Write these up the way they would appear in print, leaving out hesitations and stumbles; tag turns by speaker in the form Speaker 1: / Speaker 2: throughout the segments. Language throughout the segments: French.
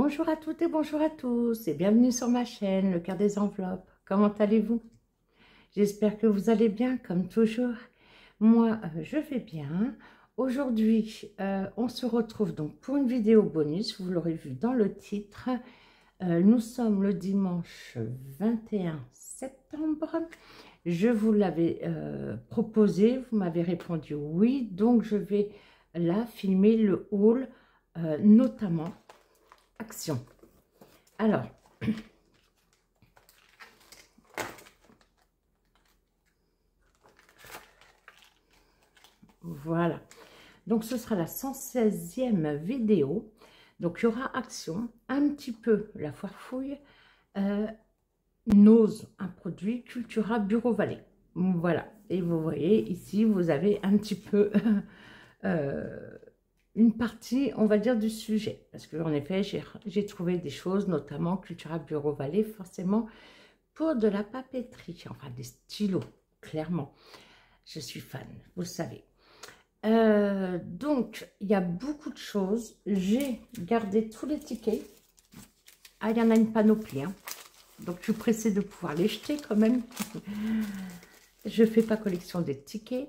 Speaker 1: Bonjour à toutes et bonjour à tous et bienvenue sur ma chaîne, le cœur des enveloppes. Comment allez-vous? J'espère que vous allez bien comme toujours. Moi, je vais bien. Aujourd'hui, on se retrouve donc pour une vidéo bonus, vous l'aurez vu dans le titre. Nous sommes le dimanche 21 septembre. Je vous l'avais proposé, vous m'avez répondu oui, donc je vais là filmer le haul, notamment Action. Alors, voilà. Donc, ce sera la 116e vidéo. Donc, il y aura Action, un petit peu la foire fouille, Nose, un produit, Cultura Bureau Vallée. Voilà. Et vous voyez, ici, vous avez un petit peu une partie, on va dire, du sujet. Parce qu'en effet, j'ai trouvé des choses, notamment Cultura Bureau Vallée, forcément, pour de la papeterie, enfin des stylos, clairement. Je suis fan, vous le savez. Donc, il y a beaucoup de choses. J'ai gardé tous les tickets. Ah, il y en a une panoplie, hein. Donc, je suis pressée de pouvoir les jeter quand même. Je ne fais pas collection des tickets.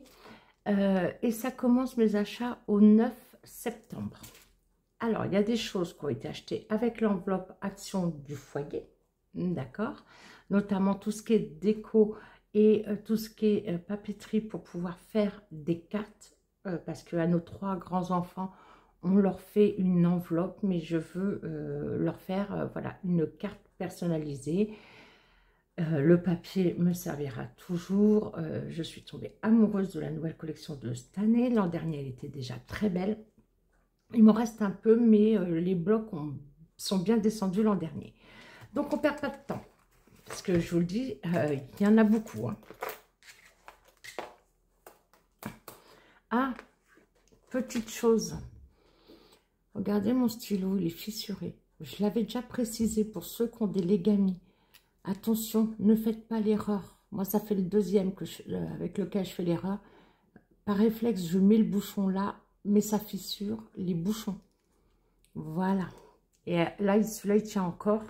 Speaker 1: Et ça commence mes achats au 9 septembre. Alors, il y a des choses qui ont été achetées avec l'enveloppe Action du foyer. D'accord, notamment tout ce qui est déco et tout ce qui est papeterie pour pouvoir faire des cartes, parce qu'à nos 3 grands-enfants, on leur fait une enveloppe, mais je veux leur faire voilà, une carte personnalisée. Le papier me servira toujours. Je suis tombée amoureuse de la nouvelle collection de cette année. L'an dernier, elle était déjà très belle. Il m'en reste un peu, mais les blocs sont bien descendus l'an dernier. Donc, on ne perd pas de temps. Parce que je vous le dis, il y en a beaucoup. Hein. Ah, petite chose. Regardez mon stylo, il est fissuré. Je l'avais déjà précisé pour ceux qui ont des légamies. Attention, ne faites pas l'erreur. Moi, ça fait le deuxième avec lequel je fais l'erreur. Par réflexe, je mets le bouchon là, mais ça fissure les bouchons. Voilà. Et là, celui-là, il tient encore.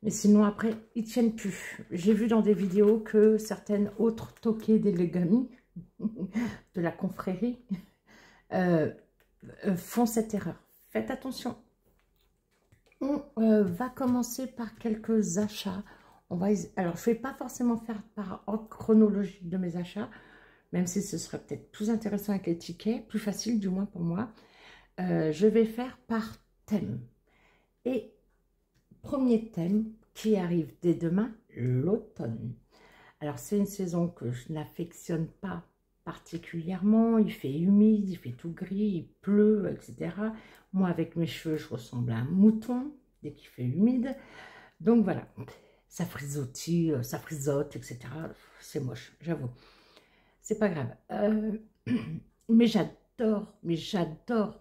Speaker 1: Mais sinon, après, ils ne tiennent plus. J'ai vu dans des vidéos que certaines autres toquées des légamies de la confrérie font cette erreur. Faites attention. On va commencer par quelques achats. Alors, je ne vais pas forcément faire par ordre chronologique de mes achats, même si ce serait peut-être plus intéressant avec les tickets, plus facile du moins pour moi. Je vais faire par thème. Et premier thème qui arrive dès demain, l'automne. Alors, c'est une saison que je n'affectionne pas particulièrement. Il fait humide, il fait tout gris, il pleut, etc. Moi, avec mes cheveux, je ressemble à un mouton dès qu'il fait humide. Donc, voilà. Ça frisote, ça frisote, etc. C'est moche, j'avoue. C'est pas grave. Mais j'adore,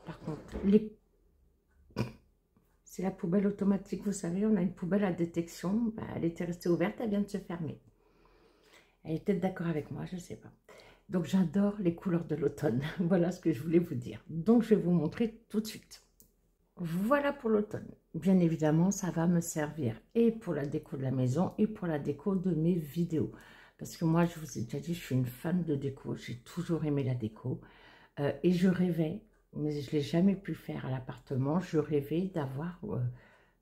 Speaker 1: par contre, c'est la poubelle automatique, vous savez, on a une poubelle à détection. Bah, elle était restée ouverte, elle vient de se fermer. Elle est peut-être d'accord avec moi, je ne sais pas. Donc, j'adore les couleurs de l'automne. Voilà ce que je voulais vous dire. Donc, je vais vous montrer tout de suite. Voilà pour l'automne. Bien évidemment, ça va me servir et pour la déco de la maison et pour la déco de mes vidéos. Parce que moi, je vous ai déjà dit, je suis une fan de déco. J'ai toujours aimé la déco. Et je rêvais, mais je ne l'ai jamais pu faire à l'appartement, je rêvais d'avoir,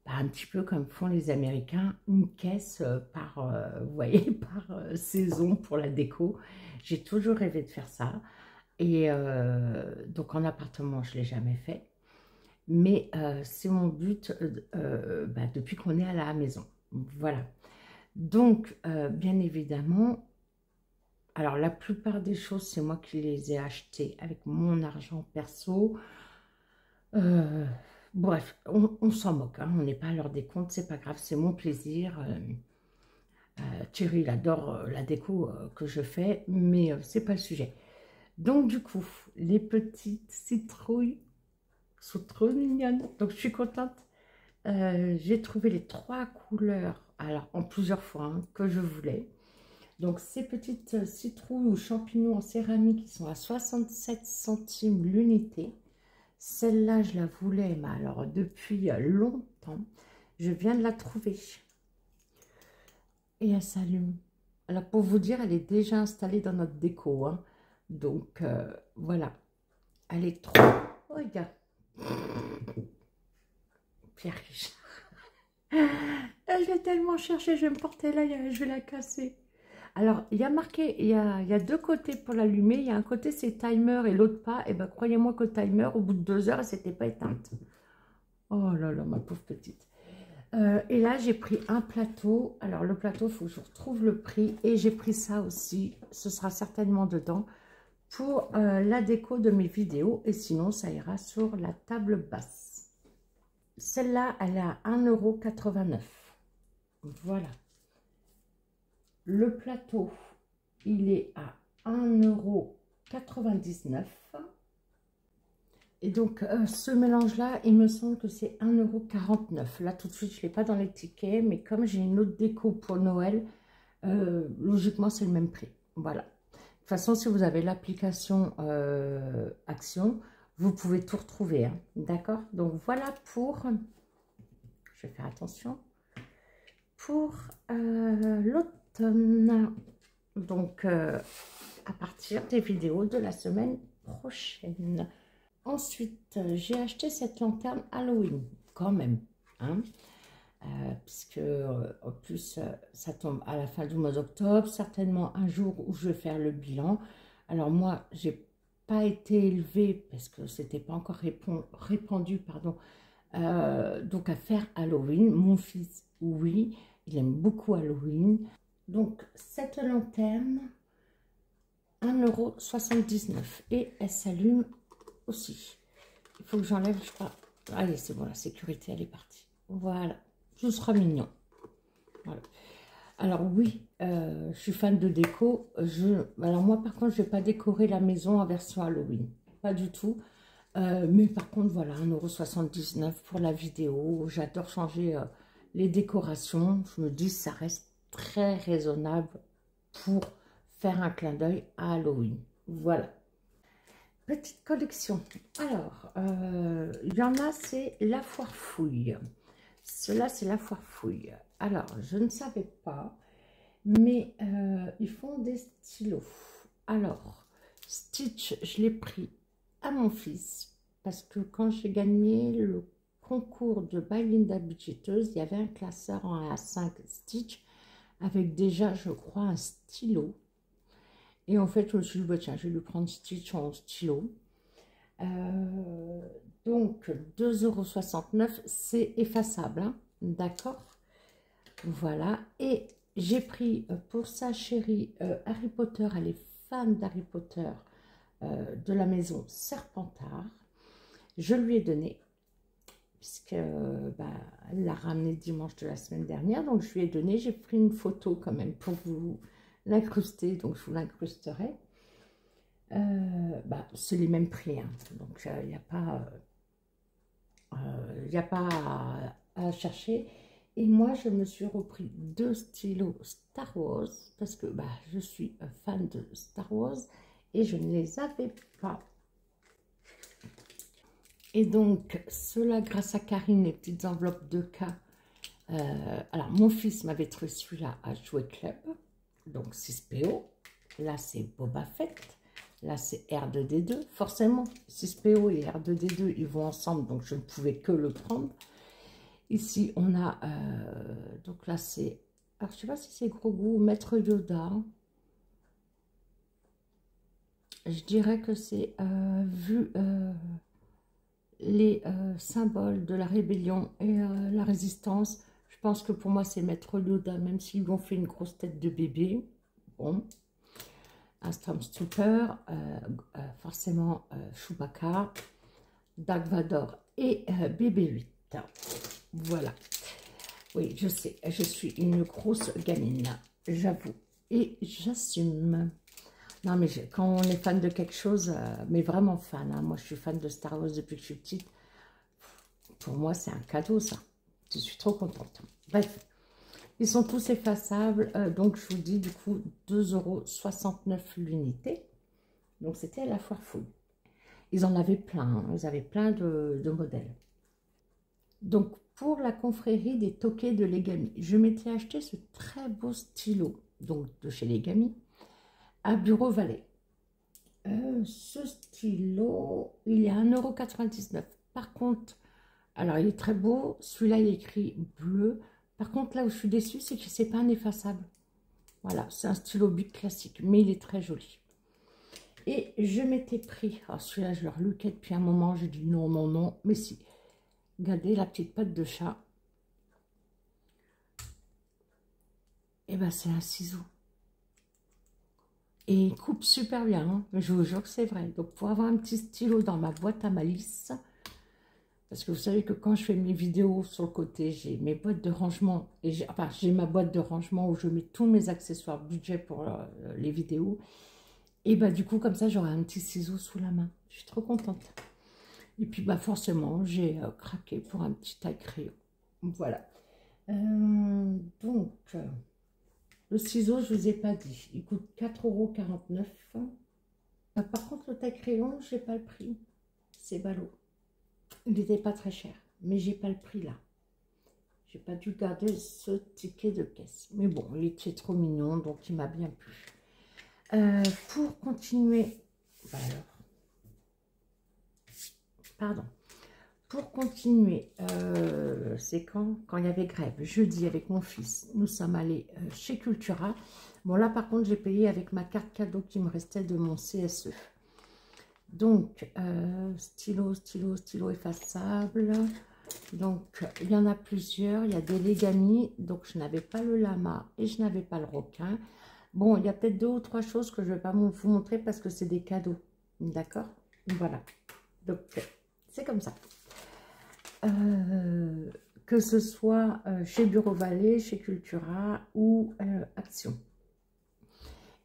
Speaker 1: un petit peu comme font les Américains, une caisse vous voyez, par saison pour la déco. J'ai toujours rêvé de faire ça. Et donc en appartement, je ne l'ai jamais fait. Mais c'est mon but depuis qu'on est à la maison. Voilà. Donc, bien évidemment, alors, la plupart des choses, c'est moi qui les ai achetées avec mon argent perso. Bref, on s'en moque, hein, on n'est pas à l'heure des comptes, c'est pas grave, c'est mon plaisir. Thierry, il adore la déco que je fais, mais c'est pas le sujet. Donc, du coup, les petites citrouilles sont trop mignonnes. Donc, je suis contente. J'ai trouvé les 3 couleurs, alors en plusieurs fois, hein, que je voulais. Donc, ces petites citrouilles ou champignons en céramique qui sont à 67 centimes l'unité. Celle-là, je la voulais, mais alors depuis longtemps. Je viens de la trouver. Et elle s'allume. Alors, pour vous dire, elle est déjà installée dans notre déco. Hein. Donc, voilà. Elle est trop... Oh, regarde. Pierre Richard. Je l'ai tellement cherché, je vais me porter là, je vais la casser. Alors, il y a marqué, il y a deux côtés pour l'allumer. Il y a un côté, c'est timer et l'autre pas. Et bien, croyez-moi qu'au timer, au bout de 2 heures, elle ne s'était pas éteinte. Oh là là, ma pauvre petite. Et là, j'ai pris un plateau. Alors, le plateau, il faut que je retrouve le prix. Et j'ai pris ça aussi. Ce sera certainement dedans pour la déco de mes vidéos. Et sinon, ça ira sur la table basse. Celle-là, elle est à 1,89 €. Voilà. Le plateau, il est à 1,99 €. Et donc, ce mélange-là, il me semble que c'est 1,49 €. Là, tout de suite, je ne l'ai pas dans les tickets, mais comme j'ai une autre déco pour Noël, logiquement, c'est le même prix. Voilà. De toute façon, si vous avez l'application Action, vous pouvez tout retrouver. Hein, d'accord? Donc, voilà pour... Je vais faire attention. Pour l'automne. Donc, à partir des vidéos de la semaine prochaine. Ensuite, j'ai acheté cette lanterne Halloween, quand même, hein, puisque en plus, ça tombe à la fin du mois d'octobre, certainement un jour où je vais faire le bilan. Alors moi, j'ai pas été élevée, parce que c'était pas encore répandu, pardon, donc à faire Halloween. Mon fils, oui, il aime beaucoup Halloween. Donc, cette lanterne, 1,79 € et elle s'allume aussi. Il faut que j'enlève, je crois. Allez, c'est bon, la sécurité, elle est partie. Voilà, tout sera mignon. Voilà. Alors oui, je suis fan de déco. Alors moi, par contre, je ne vais pas décorer la maison en version Halloween. Pas du tout. Mais par contre, voilà, 1,79 € pour la vidéo. J'adore changer les décorations. Je me dis, ça reste très raisonnable pour faire un clin d'œil à Halloween. Voilà. Petite collection. Alors, il y en a, c'est la foire fouille. Cela, c'est la foire fouille. Alors, je ne savais pas, mais ils font des stylos. Alors, Stitch, je l'ai pris à mon fils, parce que quand j'ai gagné le concours de Belinda Budgéteuse, il y avait un classeur en A5 Stitch, avec déjà, je crois, un stylo. Et en fait, je me suis dit, bah, tiens, je vais lui prendre Stitch en stylo. Donc, 2,69 €, c'est effaçable, hein, d'accord? Voilà. Et j'ai pris pour sa chérie Harry Potter, elle est fan d'Harry Potter, de la maison Serpentard. Je lui ai donné, puisque elle l'a ramené dimanche de la semaine dernière, donc je lui ai donné. J'ai pris une photo quand même pour vous l'incruster, donc je vous l'incrusterai. C'est les mêmes prix, hein. Donc il n'y a pas à chercher. Et moi, je me suis repris 2 stylos Star Wars, parce que je suis fan de Star Wars, et je ne les avais pas. Et donc, cela grâce à Karine, les petites enveloppes de cas. Alors, mon fils m'avait trouvé celui-là à Jouet Club, donc 6PO. Là, c'est Boba Fett. Là, c'est R2D2. Forcément, 6PO et R2D2, ils vont ensemble, donc je ne pouvais que le prendre. Ici, on a... donc là, c'est... Alors, je ne sais pas si c'est Grogu ou Maître Yoda. Je dirais que c'est vu les symboles de la rébellion et la résistance. Je pense que pour moi, c'est Maître Yoda, même s'ils lui ont fait une grosse tête de bébé. Bon. Un Stormtrooper, forcément Chewbacca, Dark Vador et BB-8. Voilà. Oui, je sais, je suis une grosse gamine, j'avoue. Et j'assume. Non, mais quand on est fan de quelque chose, mais vraiment fan, hein, moi je suis fan de Star Wars depuis que je suis petite. Pour moi, c'est un cadeau, ça. Je suis trop contente. Bref. Ils sont tous effaçables, donc je vous dis du coup 2,69 € l'unité. Donc c'était à la foire fouille. Ils en avaient plein, hein, ils avaient plein de modèles. Donc, pour la confrérie des toquets de Legami, je m'étais acheté ce très beau stylo, donc de chez Legami, à Bureau Vallée. Ce stylo, il est à 1,99 €. Par contre, alors il est très beau, celui-là il est écrit bleu. Par contre, là où je suis déçue, c'est que c'est pas un effaçable. Voilà, c'est un stylo Bic classique, mais il est très joli. Et je m'étais pris, alors celui-là je le reluquais depuis un moment, j'ai dit non, non, non, mais si. Regardez la petite patte de chat. Et ben c'est un ciseau. Et il coupe super bien, hein. Je vous jure que c'est vrai. Donc pour avoir un petit stylo dans ma boîte à malice, parce que vous savez que quand je fais mes vidéos sur le côté, j'ai mes boîtes de rangement, et j'ai ma boîte de rangement où je mets tous mes accessoires budget pour les vidéos. Et bah du coup comme ça j'aurai un petit ciseau sous la main. Je suis trop contente. Et puis bah forcément j'ai craqué pour un petit taille-crayon. Voilà. Donc le ciseau je vous ai pas dit. Il coûte 4,49 €. Par contre le taille-crayon j'ai pas le prix. C'est ballot. Il n'était pas très cher. Mais j'ai pas le prix là. J'ai pas dû garder ce ticket de caisse. Mais bon, il était trop mignon donc il m'a bien plu. Pour continuer, bah alors, pardon, pour continuer, c'est quand il y avait grève, jeudi avec mon fils, nous sommes allés chez Cultura. Bon là par contre j'ai payé avec ma carte cadeau qui me restait de mon CSE. Donc stylo, stylo, stylo effaçable. Donc il y en a plusieurs, il y a des Legami, donc je n'avais pas le lama et je n'avais pas le requin. Bon, il y a peut-être 2 ou 3 choses que je ne vais pas vous montrer parce que c'est des cadeaux. D'accord? Voilà. Donc, c'est comme ça. Que ce soit chez Bureau Vallée, chez Cultura ou Action.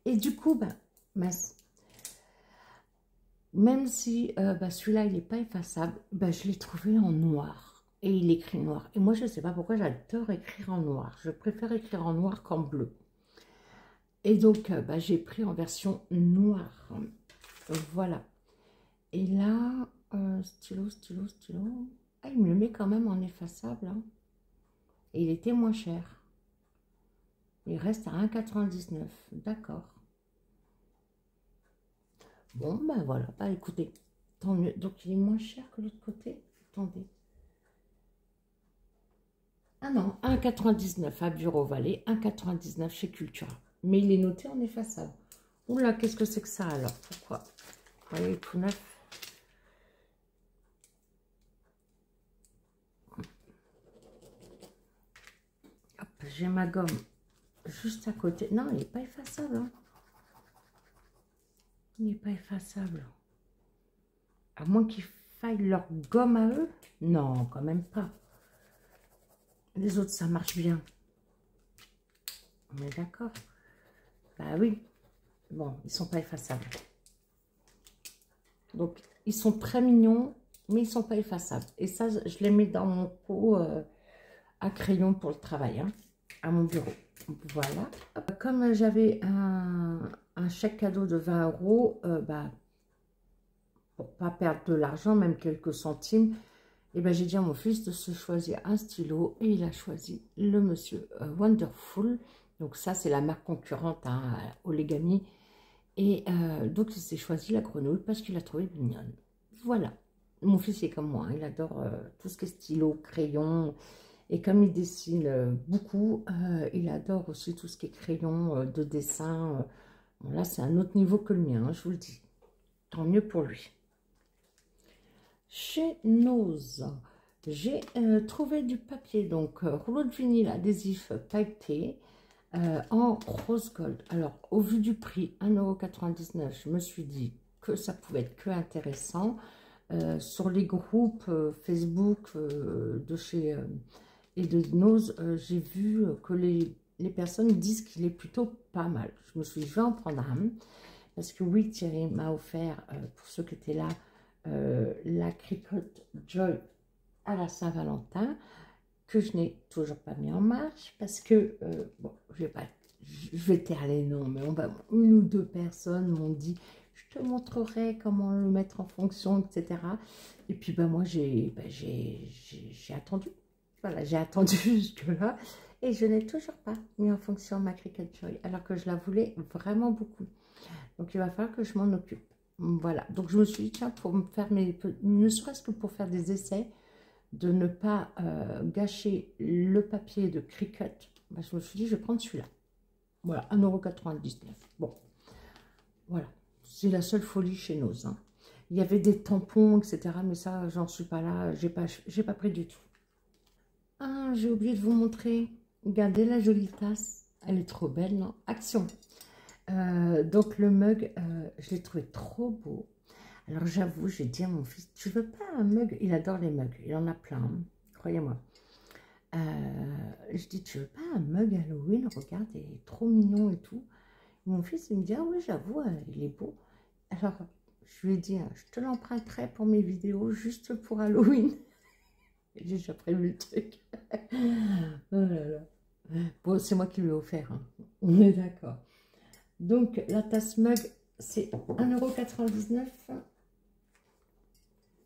Speaker 1: Et du coup, même si celui-là, il n'est pas effaçable, je l'ai trouvé en noir. Et il écrit noir. Et moi, je ne sais pas pourquoi j'adore écrire en noir. Je préfère écrire en noir qu'en bleu. Et donc, j'ai pris en version noire. Voilà. Et là, stylo, stylo, stylo. Ah, il me le met quand même en effaçable. Hein. Et il était moins cher. Il reste à 1,99 €. D'accord. Bon, voilà. Écoutez, tant mieux. Donc, il est moins cher que l'autre côté. Attendez. Ah non, 1,99 € à Bureau Vallée, 1,99 € chez Cultura. Mais il est noté en effaçable. Oula, qu'est-ce que c'est que ça alors? Pourquoi? Vous voyez, tout neuf. Hop, j'ai ma gomme juste à côté. Non, il n'est pas effaçable. Hein. Il n'est pas effaçable. À moins qu'il faille leur gomme à eux. Non, quand même pas. Les autres, ça marche bien. On est d'accord? Bah oui. Bon, ils sont pas effaçables. Donc, ils sont très mignons, mais ils sont pas effaçables. Et ça, je les mets dans mon pot à crayon pour le travail, hein, à mon bureau. Voilà. Comme j'avais un chèque cadeau de 20 €, pour pas perdre de l'argent, même quelques centimes, et j'ai dit à mon fils de se choisir un stylo et il a choisi le Monsieur Wonderful. Donc ça, c'est la marque concurrente hein, au Legami. Et donc, il s'est choisi la grenouille parce qu'il l'a trouvée mignonne. Voilà. Mon fils est comme moi, hein, il adore tout ce qui est stylo, crayon. Et comme il dessine beaucoup, il adore aussi tout ce qui est crayon de dessin. Bon, là, c'est un autre niveau que le mien, hein, je vous le dis. Tant mieux pour lui. Chez Nose, j'ai trouvé du papier, donc rouleau de vinyle adhésif pailleté en rose gold. Alors, au vu du prix, 1,99 €, je me suis dit que ça pouvait être que intéressant. Sur les groupes Facebook de chez et de Nose, j'ai vu que les personnes disent qu'il est plutôt pas mal. Je me suis dit, je vais en prendre un. Parce que oui, Thierry m'a offert, pour ceux qui étaient là, la Cricut Joy à la Saint-Valentin, que je n'ai toujours pas mis en marche, parce que, bon, je vais taire les noms, mais une ou deux personnes m'ont dit Je te montrerai comment le mettre en fonction, etc. Et puis, moi, j'ai attendu. Voilà, j'ai attendu jusque-là. Et je n'ai toujours pas mis en fonction ma Cricut Joy, alors que je la voulais vraiment beaucoup. Donc, il va falloir que je m'en occupe. Voilà, donc je me suis dit, tiens, pour me faire ne serait-ce que pour faire des essais, de ne pas gâcher le papier de Cricut, je me suis dit, je vais prendre celui-là. Voilà, 1,99 €. Bon, voilà, c'est la seule folie chez nous. Hein. Il y avait des tampons, etc., mais ça, j'en suis pas là, j'ai pas pris du tout. Ah, j'ai oublié de vous montrer. Regardez la jolie tasse. Elle est trop belle, non? Action. Donc le mug, je l'ai trouvé trop beau. Alors j'avoue, j'ai dit à mon fils, tu veux pas un mug? Il adore les mugs, il en a plein, hein, croyez-moi. Je dis, tu veux pas un mug Halloween? Regarde, il est trop mignon et tout. Et mon fils, il me dit, ah oui, j'avoue, il est beau. Alors, je lui ai dit, je te l'emprunterai pour mes vidéos, juste pour Halloween. J'ai déjà prévu le truc. Oh là là. Bon, c'est moi qui lui ai offert, hein. On est d'accord. Donc, la tasse mug, c'est 1,99 €.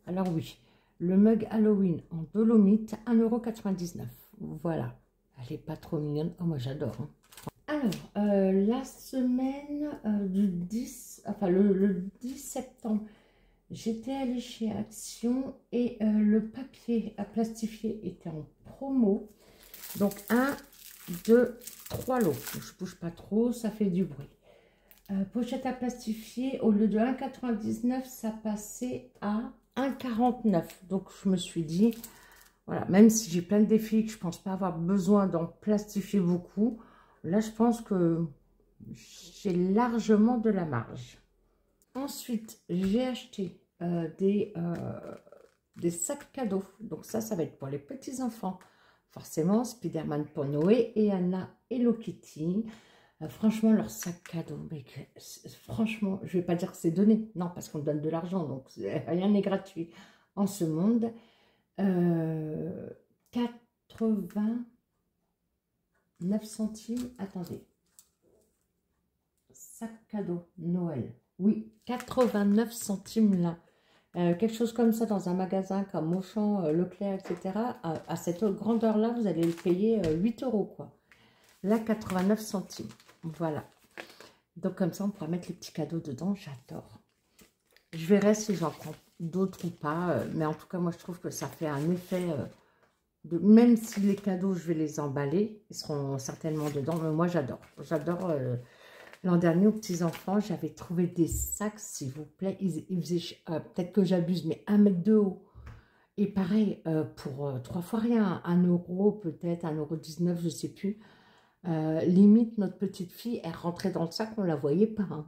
Speaker 1: Alors oui, le mug Halloween en dolomite, 1,99 €. Voilà. Elle n'est pas trop mignonne. Oh, moi, j'adore. Hein. Alors, la semaine du 10, enfin le 10 septembre, j'étais allée chez Action et le papier à plastifier était en promo. Donc, 1, 2, 3 lots. Je ne bouge pas trop, ça fait du bruit. Pochette à plastifier, au lieu de 1,99 €, ça passait à 1,49 €. Donc, je me suis dit, voilà, même si j'ai plein de défis, que je ne pense pas avoir besoin d'en plastifier beaucoup, là, je pense que j'ai largement de la marge. Ensuite, j'ai acheté des sacs cadeaux. Donc ça va être pour les petits-enfants. Forcément, Spider-Man pour Noé et Anna Hello Kitty. Franchement, leur sac cadeau, mais franchement, je ne vais pas dire que c'est donné. Non, parce qu'on donne de l'argent, donc rien n'est gratuit en ce monde. 89 centimes, attendez. Sac cadeau, Noël. Oui, 89 centimes là. Quelque chose comme ça dans un magasin comme Auchan, Leclerc, etc. À cette grandeur-là, vous allez le payer 8 € quoi. Là, 89 centimes. Voilà. Donc comme ça, on pourra mettre les petits cadeaux dedans. J'adore. Je verrai si j'en prends d'autres ou pas. Mais en tout cas, moi, je trouve que ça fait un effet... même si les cadeaux, je vais les emballer, ils seront certainement dedans. Mais moi, j'adore. J'adore... L'an dernier, aux petits-enfants, j'avais trouvé des sacs, s'il vous plaît. Ils faisaient, peut-être que j'abuse, mais 1 mètre de haut. Et pareil, pour 3 fois rien, 1 € peut-être, 1,19 €, je ne sais plus. Limite, notre petite fille, elle rentrait dans le sac, on ne la voyait pas. Hein.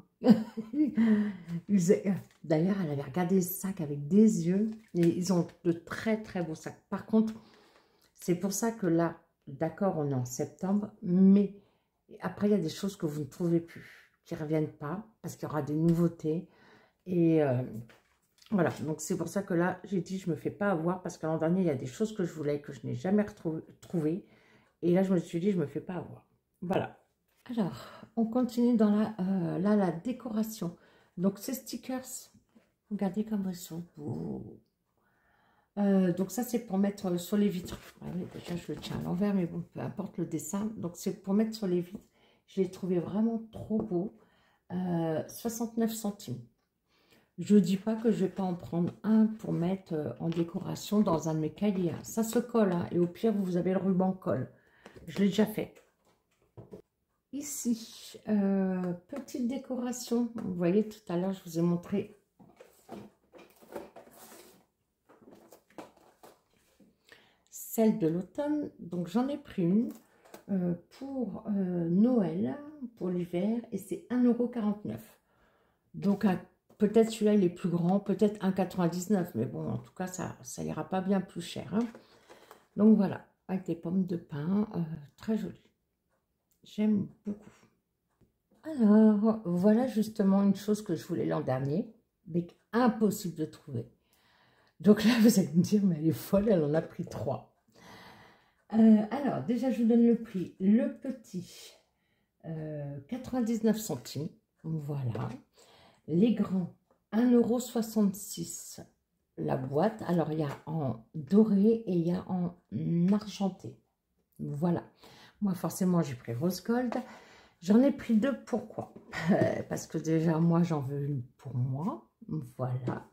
Speaker 1: D'ailleurs, elle avait regardé le sac avec des yeux. Et ils ont de très, très beaux sacs. Par contre, c'est pour ça que là, d'accord, on est en septembre, mais... après, il y a des choses que vous ne trouvez plus, qui ne reviennent pas, parce qu'il y aura des nouveautés. Et voilà, donc c'est pour ça que là, j'ai dit, je ne me fais pas avoir, parce que l'an dernier, il y a des choses que je voulais, que je n'ai jamais trouvées. Et là, je me suis dit, je ne me fais pas avoir. Voilà. Alors, on continue dans la décoration. Donc, ces stickers, regardez comme ils sont beaux. Donc ça, c'est pour mettre sur les vitres. Ah oui, déjà, je le tiens à l'envers, mais bon, peu importe le dessin. Donc, c'est pour mettre sur les vitres. Je l'ai trouvé vraiment trop beau. 69 centimes. Je ne dis pas que je ne vais pas en prendre un pour mettre en décoration dans un de mes cahiers. Ça se colle, hein, et au pire, vous avez le ruban colle. Je l'ai déjà fait. Ici, petite décoration. Vous voyez, tout à l'heure, je vous ai montré... celle de l'automne, donc j'en ai pris une pour Noël, pour l'hiver, et c'est 1,49 €. Donc peut-être celui-là il est plus grand, peut-être 1,99 €, mais bon, en tout cas ça ira pas bien plus cher. Hein. Donc voilà, avec des pommes de pin, très joli. J'aime beaucoup. Alors, voilà justement une chose que je voulais l'an dernier, mais impossible de trouver. Donc là, vous allez me dire, mais elle est folle, elle en a pris 3. Alors, déjà, je vous donne le prix. Le petit, 99 centimes. Voilà. Les grands, 1,66 € la boîte. Alors, il y a en doré et il y a en argenté. Voilà. Moi, forcément, j'ai pris rose gold. J'en ai pris deux. Pourquoi? Parce que déjà, moi, j'en veux une pour moi. Voilà.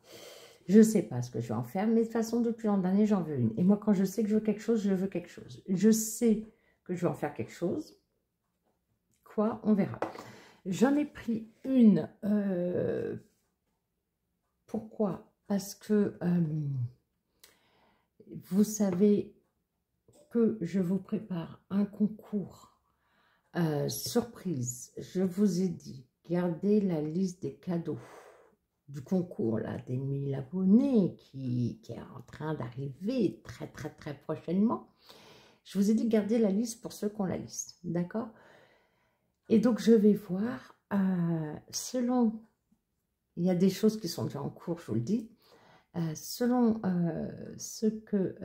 Speaker 1: Je ne sais pas ce que je vais en faire, mais de toute façon, depuis l'an dernier, j'en veux une. Et moi, quand je sais que je veux quelque chose, je veux quelque chose. Je sais que je vais en faire quelque chose. Quoi? On verra. J'en ai pris une. Pourquoi? Parce que vous savez que je vous prépare un concours surprise. Je vous ai dit, gardez la liste des cadeaux du concours là, des 1000 abonnés qui est en train d'arriver très prochainement. Je vous ai dit, gardez la liste pour ceux qui ont la liste, d'accord? Et donc, je vais voir, selon, il y a des choses qui sont déjà en cours, je vous le dis, selon ce que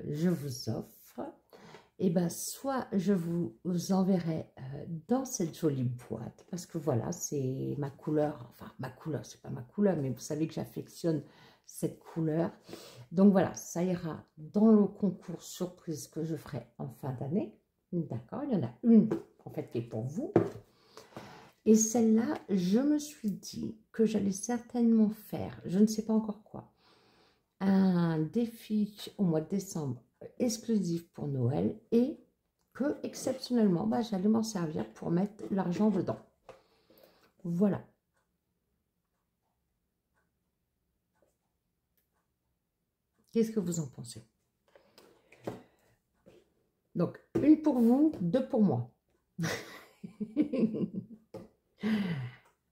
Speaker 1: je vous offre, et ben soit je vous enverrai dans cette jolie boîte, parce que voilà, c'est ma couleur, enfin ma couleur, c'est pas ma couleur, mais vous savez que j'affectionne cette couleur. Donc voilà, ça ira dans le concours surprise que je ferai en fin d'année. D'accord, il y en a une en fait qui est pour vous. Et celle-là, je me suis dit que j'allais certainement faire, je ne sais pas encore quoi, un défi au mois de décembre exclusif pour Noël et que exceptionnellement, bah, j'allais m'en servir pour mettre l'argent dedans. Voilà. Qu'est-ce que vous en pensez? Donc, une pour vous, deux pour moi.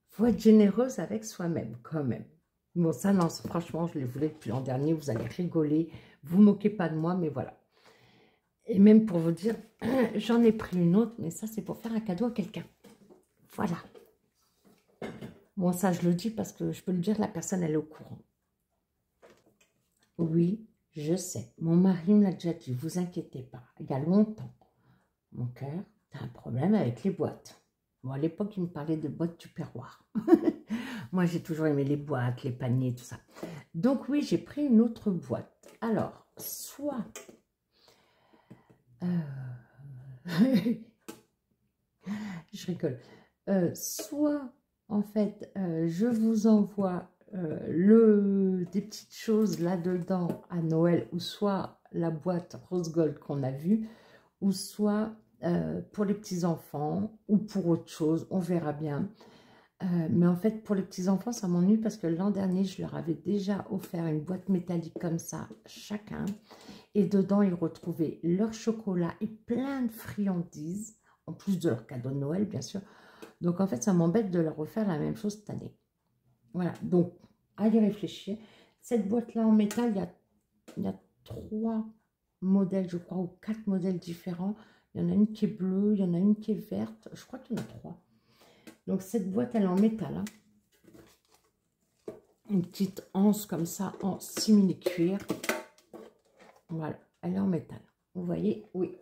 Speaker 1: Faut être généreuse avec soi-même, quand même. Bon, ça, non, franchement, je les voulais depuis l'an dernier. Vous allez rigoler. Vous moquez pas de moi, mais voilà. Et même pour vous dire, j'en ai pris une autre, mais ça, c'est pour faire un cadeau à quelqu'un. Voilà. Bon, ça, je le dis parce que je peux le dire, la personne, elle est au courant. Oui, je sais. Mon mari me l'a déjà dit, vous inquiétez pas. Il y a longtemps, mon cœur, tu as un problème avec les boîtes. Bon, à l'époque, il me parlait de boîtes tupperware. Moi, j'ai toujours aimé les boîtes, les paniers, tout ça. Donc, oui, j'ai pris une autre boîte. Alors, soit... je rigole. Soit, en fait, je vous envoie des petites choses là-dedans à Noël, ou soit la boîte rose gold qu'on a vue, ou soit pour les petits-enfants, ou pour autre chose, on verra bien. Mais en fait, pour les petits-enfants, ça m'ennuie parce que l'an dernier, je leur avais déjà offert une boîte métallique comme ça, chacun. Et dedans, ils retrouvaient leur chocolat et plein de friandises, en plus de leur cadeau de Noël, bien sûr. Donc, en fait, ça m'embête de leur refaire la même chose cette année. Voilà, donc, à y réfléchir. Cette boîte-là en métal, il y a 3 modèles, je crois, ou 4 modèles différents. Il y en a une qui est bleue, il y en a une qui est verte. Je crois qu'il y en a 3. Donc, cette boîte, elle est en métal. Hein. Une petite anse comme ça, en simili-cuir. Voilà, elle est en métal. Vous voyez, oui.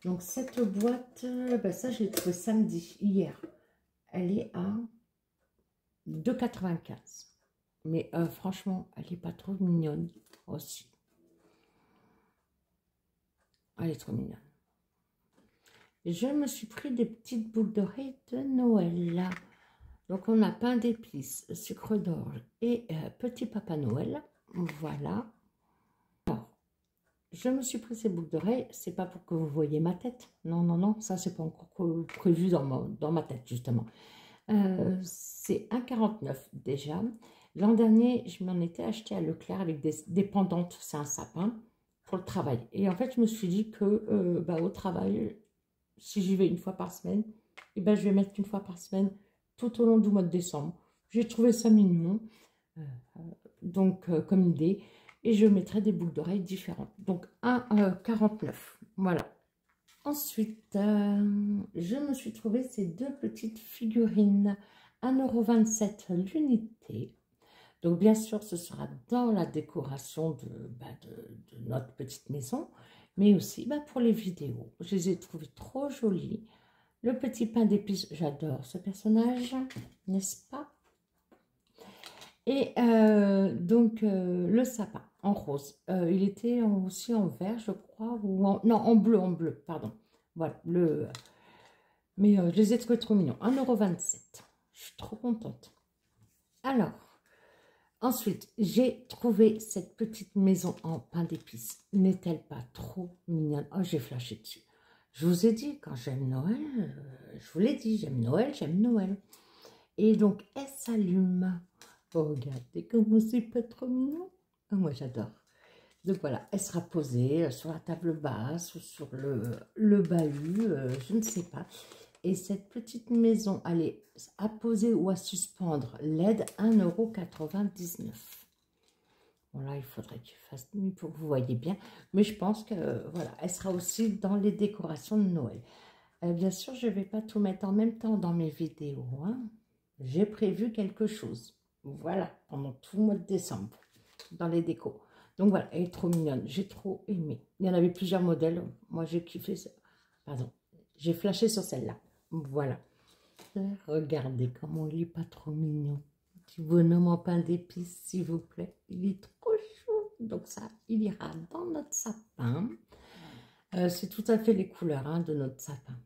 Speaker 1: Donc, cette boîte, ben ça, je l'ai trouvée samedi, hier. Elle est à 2,95 €. Mais franchement, elle n'est pas trop mignonne aussi. Elle est trop mignonne. Je me suis pris des petites boucles d'oreilles de Noël, là. Donc, on a pain d'épices, sucre d'orge et petit Papa Noël. Voilà. Alors, je me suis pris ces boucles d'oreilles. C'est pas pour que vous voyez ma tête. Non, non, non. Ça, c'est pas encore prévu dans ma tête, justement. C'est 1,49 € déjà. L'an dernier, je m'en étais acheté à Leclerc avec des pendantes. C'est un sapin pour le travail. Et en fait, je me suis dit que bah, au travail, si j'y vais une fois par semaine, et ben, je vais mettre une fois par semaine tout au long du mois de décembre. J'ai trouvé ça mignon, donc comme idée, et je mettrai des boucles d'oreilles différentes. Donc 1,49 €, voilà. Ensuite, je me suis trouvé ces deux petites figurines, 1,27 € l'unité. Donc bien sûr, ce sera dans la décoration de notre petite maison, mais aussi pour les vidéos. Je les ai trouvées trop jolies. Le petit pain d'épices, j'adore ce personnage, n'est-ce pas? Et donc, le sapin en rose. Il était aussi en vert, je crois, ou non, en bleu, pardon. Voilà, bleu. Mais je les ai trouvés trop mignons. 1,27 €. Je suis trop contente. Alors, ensuite, j'ai trouvé cette petite maison en pain d'épices. N'est-elle pas trop mignonne? Oh, j'ai flashé dessus. Je vous ai dit, quand j'aime Noël, je vous l'ai dit, j'aime Noël, j'aime Noël. Et donc, elle s'allume. Oh, regardez comment c'est pas trop mignon. Oh, moi, j'adore. Donc voilà, elle sera posée sur la table basse ou sur le bahut, je ne sais pas. Et cette petite maison, elle est à poser ou à suspendre. LED 1,99 €. Bon là, il faudrait qu'il fasse nuit pour que vous voyez bien. Mais je pense que voilà, elle sera aussi dans les décorations de Noël. Bien sûr, je ne vais pas tout mettre en même temps dans mes vidéos, hein. J'ai prévu quelque chose. Voilà, pendant tout le mois de décembre, dans les décos. Donc voilà, elle est trop mignonne. J'ai trop aimé. Il y en avait plusieurs modèles. Moi, j'ai kiffé ça. Pardon, j'ai flashé sur celle-là. Voilà. Regardez comment il est pas trop mignon. Petit bonhomme en pain d'épices, s'il vous plaît. Il est trop chou. Donc ça, il ira dans notre sapin. C'est tout à fait les couleurs hein, de notre sapin.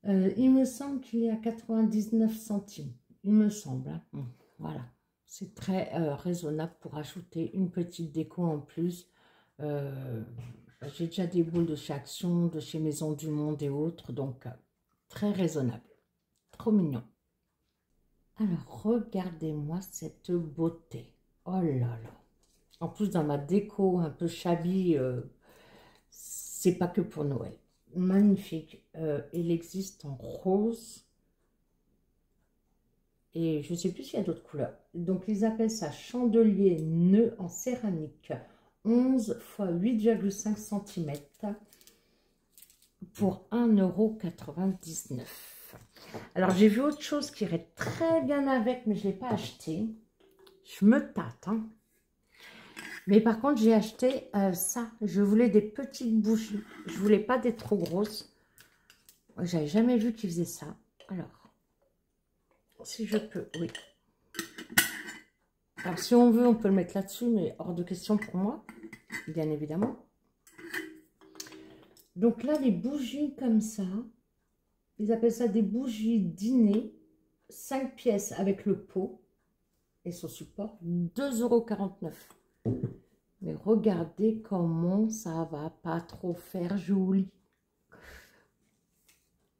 Speaker 1: Il me semble qu'il est à 99 centimes. Il me semble. Hein. Voilà. C'est très raisonnable pour ajouter une petite déco en plus. J'ai déjà des boules de chez Action, de chez Maison du Monde et autres. Donc, très raisonnable. Trop mignon. Alors, regardez-moi cette beauté. Oh là là. En plus, dans ma déco un peu shabby, c'est pas que pour Noël. Magnifique. Il existe en rose. Et je ne sais plus s'il y a d'autres couleurs. Donc, ils appellent ça chandelier nœud en céramique. 11 x 8,5 cm pour 1,99 €. Alors, j'ai vu autre chose qui irait très bien avec, mais je ne l'ai pas acheté. Je me tâte, hein. Mais par contre, j'ai acheté ça. Je voulais des petites bougies. Je voulais pas des trop grosses. J'avais jamais vu qu'ils faisaient ça. Alors, si je peux, oui. Alors, si on veut, on peut le mettre là-dessus, mais hors de question pour moi, bien évidemment. Donc là, les bougies comme ça, ils appellent ça des bougies dîner, 5 pièces avec le pot et son support, 2,49 €. Mais regardez comment ça va pas trop faire joli.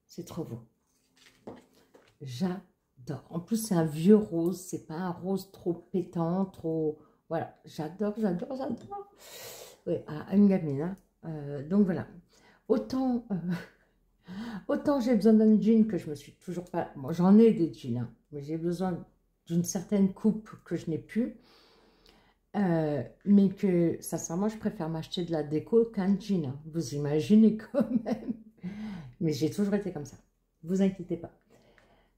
Speaker 1: C'est trop beau. J'adore. En plus, c'est un vieux rose. C'est pas un rose trop pétant, trop... Voilà, j'adore, j'adore, j'adore. Oui, à une gamine. Hein. Donc voilà. Autant, autant j'ai besoin d'un jean que je me suis toujours pas... Bon, j'en ai des jeans, hein, mais j'ai besoin d'une certaine coupe que je n'ai plus. Mais que, sincèrement, je préfère m'acheter de la déco qu'un jean. Hein. Vous imaginez quand même. Mais j'ai toujours été comme ça. Vous inquiétez pas.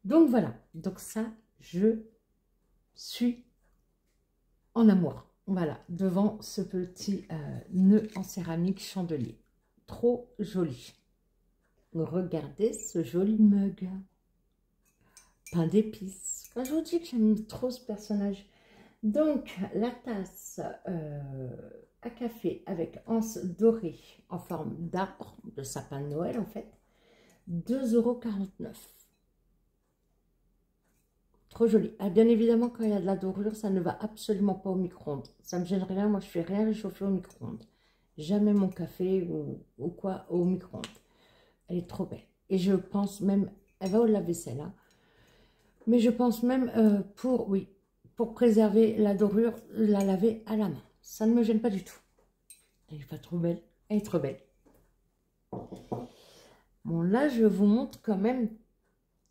Speaker 1: Donc voilà. Donc ça, je suis en amour. Voilà. Devant ce petit nœud en céramique chandelier. Trop joli. Regardez ce joli mug. Pain d'épices. Quand je vous dis que j'aime trop ce personnage. Donc, la tasse à café avec anse dorée en forme d'arbre, de sapin de Noël en fait, 2,49 €. Trop joli. Ah, bien évidemment, quand il y a de la dorure, ça ne va absolument pas au micro-ondes. Ça me gêne rien, moi je fais rien réchauffer au micro-ondes. Jamais mon café ou quoi au micro-ondes. Elle est trop belle. Et je pense même, elle va au lave-vaisselle, hein, mais je pense même pour préserver la dorure, la laver à la main. Ça ne me gêne pas du tout. Elle n'est pas trop belle. Elle est trop belle. Bon, là, je vous montre quand même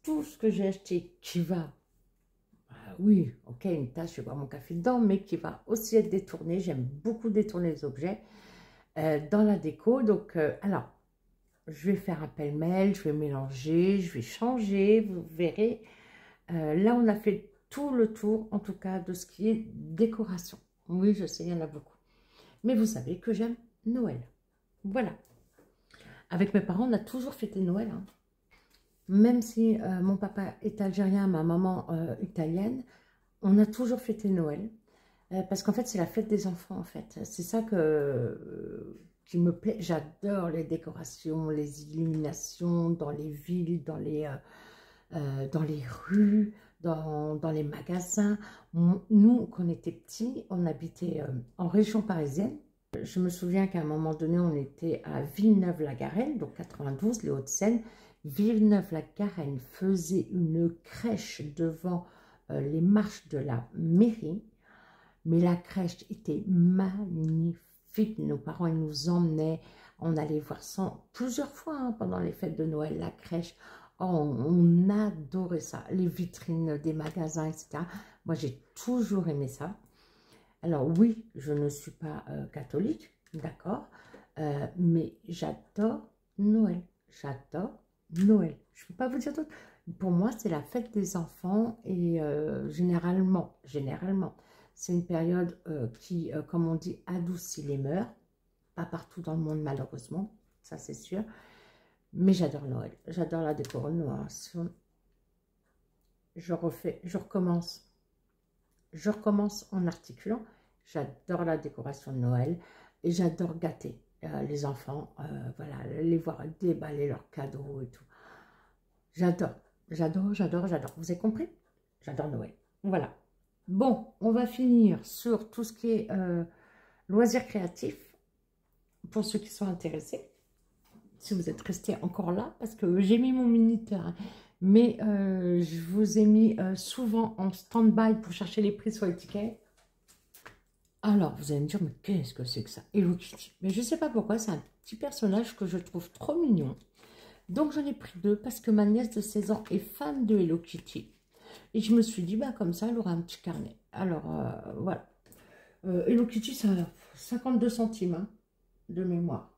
Speaker 1: tout ce que j'ai acheté qui va... oui, ok, une tasse, je vais boire mon café dedans, mais qui va aussi être détourné. J'aime beaucoup détourner les objets dans la déco. Donc, alors, je vais faire un pêle-mêle, je vais mélanger, je vais changer, vous verrez. Là, on a fait tout le tour, en tout cas, de ce qui est décoration. Oui, je sais, il y en a beaucoup. Mais vous savez que j'aime Noël. Voilà. Avec mes parents, on a toujours fêté Noël. Hein. Même si mon papa est algérien, ma maman italienne, on a toujours fêté Noël. Parce qu'en fait, c'est la fête des enfants, en fait. C'est ça qui me plaît. J'adore les décorations, les illuminations dans les villes, dans les rues, dans les magasins. Nous, quand on était petits, on habitait en région parisienne. Je me souviens qu'à un moment donné, on était à Villeneuve-la-Garenne, donc 92, les Hauts-de-Seine. Villeneuve-la-Garenne faisait une crèche devant les marches de la mairie. Mais la crèche était magnifique. Nos parents, ils nous emmenaient. On allait voir ça plusieurs fois hein, pendant les fêtes de Noël, la crèche. Oh, on adorait ça. Les vitrines des magasins, etc. Moi, j'ai toujours aimé ça. Alors oui, je ne suis pas catholique, d'accord. Mais j'adore Noël. J'adore Noël. Je ne peux pas vous dire d'autre. Pour moi, c'est la fête des enfants. Et généralement, c'est une période qui, comme on dit, adoucit les mœurs. Pas partout dans le monde, malheureusement. Ça, c'est sûr. Mais j'adore Noël. J'adore la décoration. Je recommence. Je recommence en articulant. J'adore la décoration de Noël. Et j'adore gâter les enfants. Voilà, les voir déballer leurs cadeaux et tout. J'adore. J'adore, j'adore, j'adore. Vous avez compris? J'adore Noël. Voilà. Bon, on va finir sur tout ce qui est loisirs créatifs, pour ceux qui sont intéressés, si vous êtes restés encore là, parce que j'ai mis mon minuteur, hein, mais je vous ai mis souvent en stand-by pour chercher les prix sur les tickets. Alors, vous allez me dire, mais qu'est-ce que c'est que ça? Hello Kitty. Mais je ne sais pas pourquoi, c'est un petit personnage que je trouve trop mignon. Donc, j'en ai pris deux, parce que ma nièce de 16 ans est fan de Hello Kitty. Et je me suis dit, bah, comme ça, elle aura un petit carnet. Alors, voilà. Hello Kitty, ça a 52 centimes hein, de mémoire.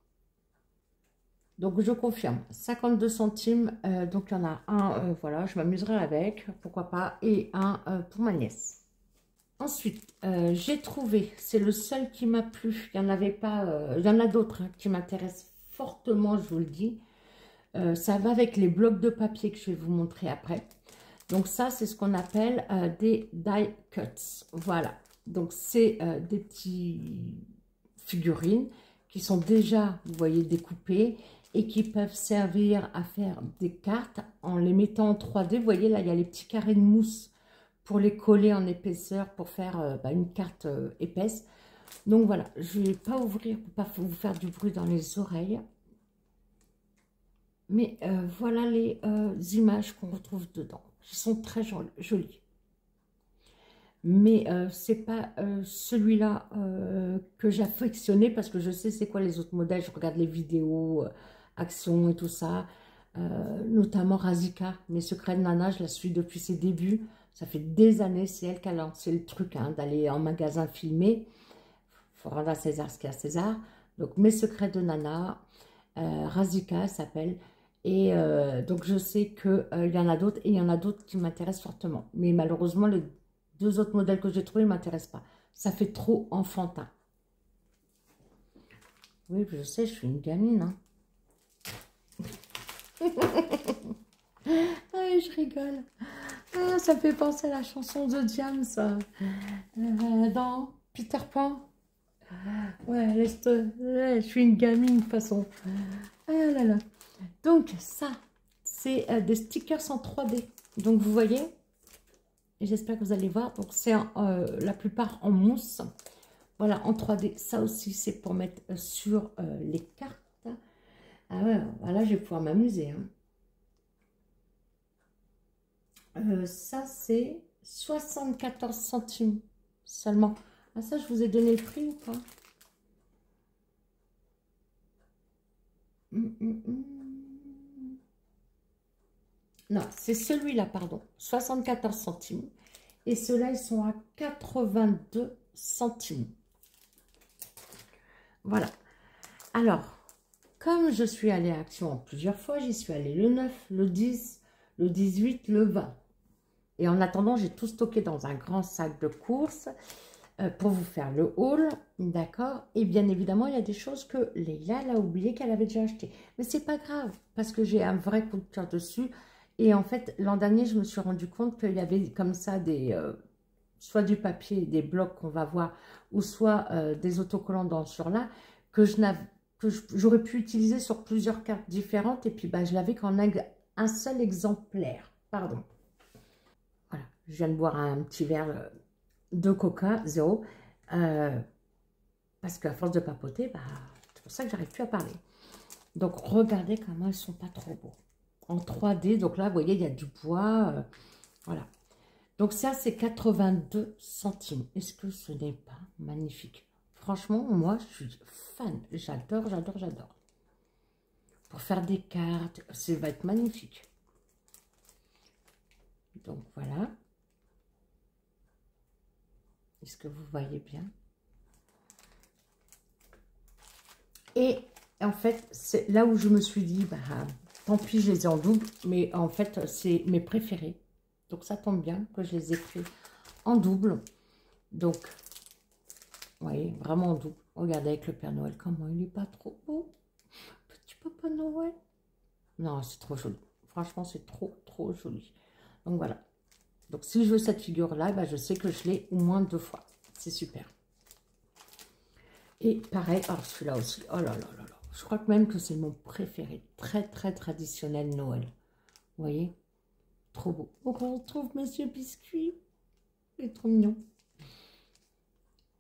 Speaker 1: Donc, je confirme. 52 centimes. Donc, il y en a un, voilà, je m'amuserai avec, pourquoi pas. Et un pour ma nièce. Ensuite, j'ai trouvé, c'est le seul qui m'a plu. Il n'y en avait pas, il y en a d'autres hein, qui m'intéressent fortement, je vous le dis. Ça va avec les blocs de papier que je vais vous montrer après. Donc ça, c'est ce qu'on appelle des die cuts. Voilà. Donc c'est des petits figurines qui sont déjà, vous voyez, découpées et qui peuvent servir à faire des cartes en les mettant en 3D. Vous voyez, là, il y a les petits carrés de mousse pour les coller en épaisseur pour faire une carte épaisse. Donc voilà, je ne vais pas ouvrir pour pas vous faire du bruit dans les oreilles. Mais voilà les images qu'on retrouve dedans. Ils sont très jolis. Mais c'est pas celui-là que j'ai affectionné parce que je sais c'est quoi les autres modèles. Je regarde les vidéos, Action et tout ça. Notamment Razika, Mes secrets de Nana, je la suis depuis ses débuts. Ça fait des années, c'est elle qui a lancé le truc hein, d'aller en magasin filmer. Il faut rendre à César ce qu'il y a à César. Donc Mes secrets de Nana, Razika s'appelle. Et donc, je sais qu'il y en a d'autres et il y en a d'autres qui m'intéressent fortement. Mais malheureusement, les deux autres modèles que j'ai trouvés ne m'intéressent pas. Ça fait trop enfantin. Oui, je sais, je suis une gamine. Hein. Ah, je rigole. Ah, ça me fait penser à la chanson de Diane, ça. Dans Peter Pan. Ouais, ouais, je suis une gamine de toute façon. Ah là là. Donc ça, c'est des stickers en 3D. Donc vous voyez, j'espère que vous allez voir. Donc c'est la plupart en mousse. Voilà, en 3D. Ça aussi, c'est pour mettre sur les cartes. Ah ouais, voilà, je vais pouvoir m'amuser. Hein. Ça, c'est 74 centimes seulement. Ah ça, je vous ai donné le prix ou pas? Non, c'est celui-là, pardon. 74 centimes. Et ceux-là, ils sont à 82 centimes. Voilà. Alors, comme je suis allée à Action plusieurs fois, j'y suis allée le 9, le 10, le 18, le 20. Et en attendant, j'ai tout stocké dans un grand sac de courses pour vous faire le haul, d'accord? Et bien évidemment, il y a des choses que Leïla, elle a oublié qu'elle avait déjà acheté. Mais c'est pas grave, parce que j'ai un vrai coup de cœur dessus. Et en fait, l'an dernier, je me suis rendu compte qu'il y avait comme ça des soit du papier, des blocs qu'on va voir, ou soit des autocollants dans ce genre-là, que j'aurais pu utiliser sur plusieurs cartes différentes, et puis bah, je l'avais qu'en un seul exemplaire. Pardon. Voilà, je viens de boire un petit verre de coca, zéro, parce qu'à force de papoter, bah, c'est pour ça que j'arrive plus à parler. Donc, regardez comment ils sont pas trop beaux. En 3D, donc là, vous voyez, il y a du bois, voilà. Donc ça, c'est 82 centimes. Est-ce que ce n'est pas magnifique? Franchement, moi, je suis fan. J'adore, j'adore, j'adore. Pour faire des cartes, ça va être magnifique. Donc, voilà. Est-ce que vous voyez bien? Et en fait, c'est là où je me suis dit, bah, tant pis, je les ai en double. Mais en fait, c'est mes préférés. Donc, ça tombe bien que je les ai pris en double. Donc, vous voyez, vraiment en double. Regardez avec le Père Noël, comment il n'est pas trop beau. Petit Papa Noël. Non, c'est trop joli. Franchement, c'est trop, trop joli. Donc, voilà. Donc, si je veux cette figure-là, bah, je sais que je l'ai au moins 2 fois. C'est super. Et pareil, alors celui-là aussi. Oh là là là là. Je crois que même que c'est mon préféré. Très, très traditionnel Noël. Vous voyez? Trop beau. Donc, on retrouve Monsieur Biscuit. Il est trop mignon.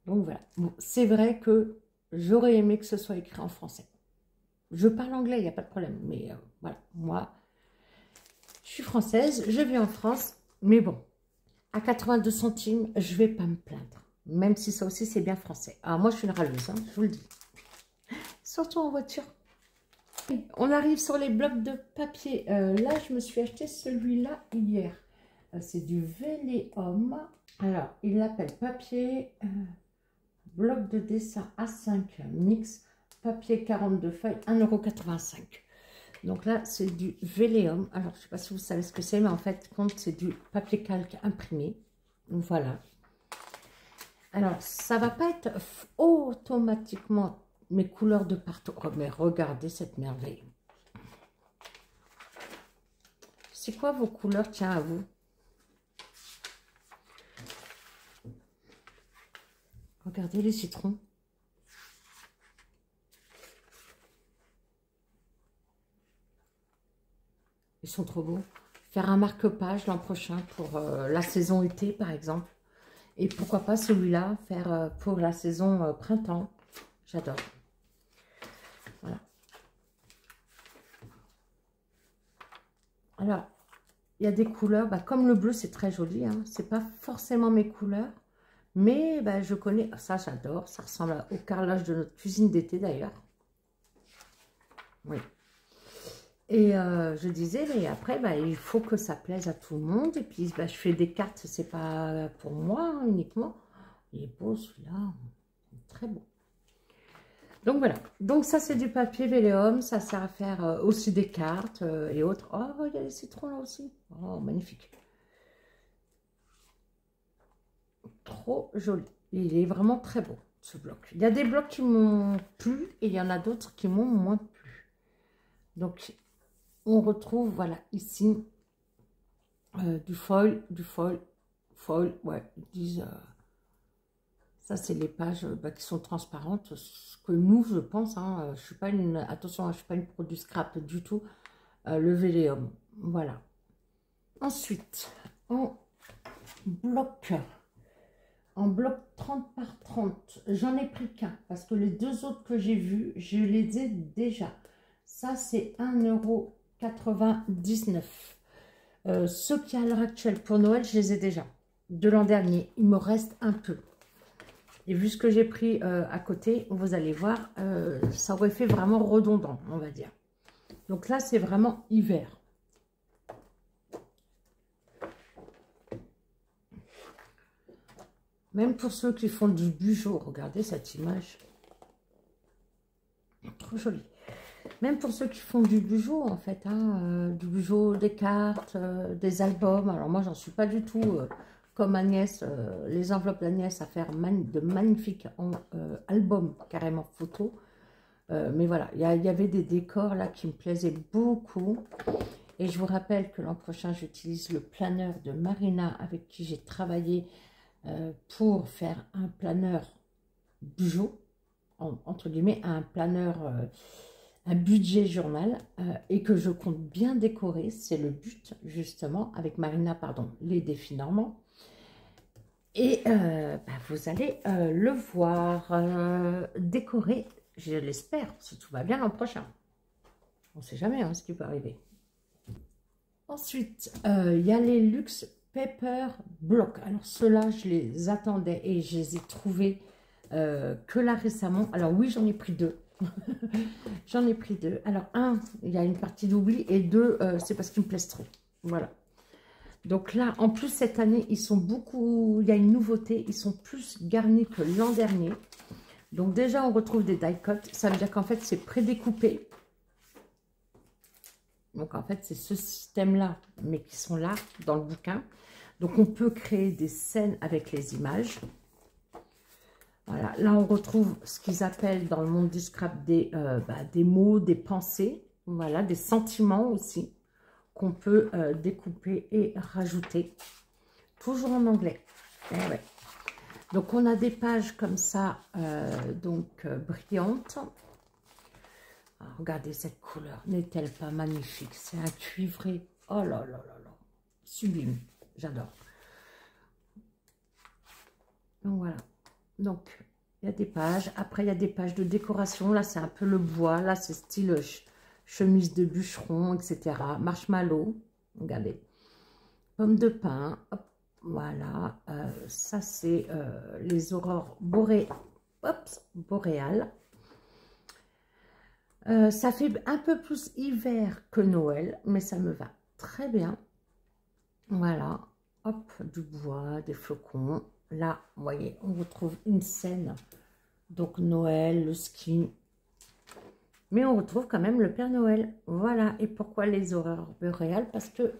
Speaker 1: Donc, voilà. Bon, c'est vrai que j'aurais aimé que ce soit écrit en français. Je parle anglais, il n'y a pas de problème. Mais voilà, moi, je suis française, je vis en France. Mais bon, à 82 centimes, je ne vais pas me plaindre. Même si ça aussi, c'est bien français. Alors, moi, je suis une râleuse, hein, je vous le dis. Surtout en voiture. On arrive sur les blocs de papier. Là, je me suis acheté celui-là hier. C'est du Véléum. Alors, il l'appelle papier, bloc de dessin A5 mix, papier 42 feuilles, 1,85 €. Donc là, c'est du Véléum. Alors, je ne sais pas si vous savez ce que c'est, mais en fait, compte, c'est du papier calque imprimé. Voilà. Alors, ça ne va pas être automatiquement mes couleurs de partout. Oh, mais regardez cette merveille. C'est quoi vos couleurs, tiens, à vous? Regardez les citrons. Ils sont trop beaux. Faire un marque-page l'an prochain pour la saison été, par exemple. Et pourquoi pas celui-là, faire pour la saison printemps. J'adore. Voilà. Alors, il y a des couleurs, bah, comme le bleu, c'est très joli. Hein. C'est pas forcément mes couleurs. Mais bah, je connais, ça j'adore. Ça ressemble au carrelage de notre cuisine d'été d'ailleurs. Oui. Et je disais, mais après, bah, il faut que ça plaise à tout le monde. Et puis, bah, je fais des cartes, c'est pas pour moi hein, uniquement. Il est beau celui-là, très beau. Donc voilà, donc ça c'est du papier Véléum, ça sert à faire aussi des cartes et autres. Oh, il y a les citrons là aussi. Oh, magnifique. Trop joli. Il est vraiment très beau ce bloc. Il y a des blocs qui m'ont plu et il y en a d'autres qui m'ont moins plu. Donc on retrouve, voilà, ici, du foil, ouais, ils disent, ça c'est les pages bah, qui sont transparentes, ce que nous, je pense, hein, je suis pas une, attention, je suis pas une pro du scrap du tout, le Véléum, voilà. Ensuite, en bloc 30 par 30, j'en ai pris qu'un, parce que les deux autres que j'ai vus, je les ai déjà. Ça c'est 1,99 €. Ceux qui à l'heure actuelle pour Noël, je les ai déjà. De l'an dernier, il me reste un peu. Et vu ce que j'ai pris à côté, vous allez voir, ça aurait fait vraiment redondant, on va dire. Donc là, c'est vraiment hiver. Même pour ceux qui font du bijou, regardez cette image. Trop jolie. Même pour ceux qui font du bijou, en fait, hein, du bijou, des cartes, des albums. Alors moi, j'en suis pas du tout comme Agnès, les enveloppes d'Agnès à faire de magnifiques albums, carrément photos. Mais voilà, il y avait des décors là qui me plaisaient beaucoup. Et je vous rappelle que l'an prochain, j'utilise le planeur de Marina avec qui j'ai travaillé pour faire un planeur bijou, entre guillemets, un planeur, un budget journal, et que je compte bien décorer. C'est le but, justement, avec Marina, pardon, les défis normands. Et vous allez le voir décorer, je l'espère, si tout va bien l'an prochain. On ne sait jamais hein, ce qui peut arriver. Ensuite, il y a les Luxe Paper Block. Alors ceux-là, je les attendais et je les ai trouvés que là récemment. Alors oui, j'en ai pris deux. J'en ai pris deux. Alors un, il y a une partie d'oubli et deux, c'est parce qu'ils me plaisent trop. Voilà. Donc là, en plus, cette année, ils sont beaucoup... Il y a une nouveauté, ils sont plus garnis que l'an dernier. Donc déjà, on retrouve des die-cut. Ça veut dire qu'en fait, c'est prédécoupé. Donc en fait, c'est ce système-là, mais qui sont là, dans le bouquin. Donc on peut créer des scènes avec les images. Voilà, là, on retrouve ce qu'ils appellent dans le monde du scrap des mots, des pensées. Voilà, des sentiments aussi, qu'on peut découper et rajouter, toujours en anglais. Ouais. Donc on a des pages comme ça, brillantes. Alors, regardez cette couleur, n'est-elle pas magnifique? C'est un cuivré, oh là là là là, sublime, j'adore. Donc voilà, donc il y a des pages, après il y a des pages de décoration, là c'est un peu le bois, là c'est style chemise de bûcheron, etc. Marshmallow, regardez. Pomme de pin, hop, voilà. Ça, c'est les aurores boréales. Ça fait un peu plus hiver que Noël, mais ça me va très bien. Voilà, hop, du bois, des flocons. Là, vous voyez, on retrouve une scène. Donc Noël, le ski. Mais on retrouve quand même le Père Noël. Voilà. Et pourquoi les aurores boréales? Parce que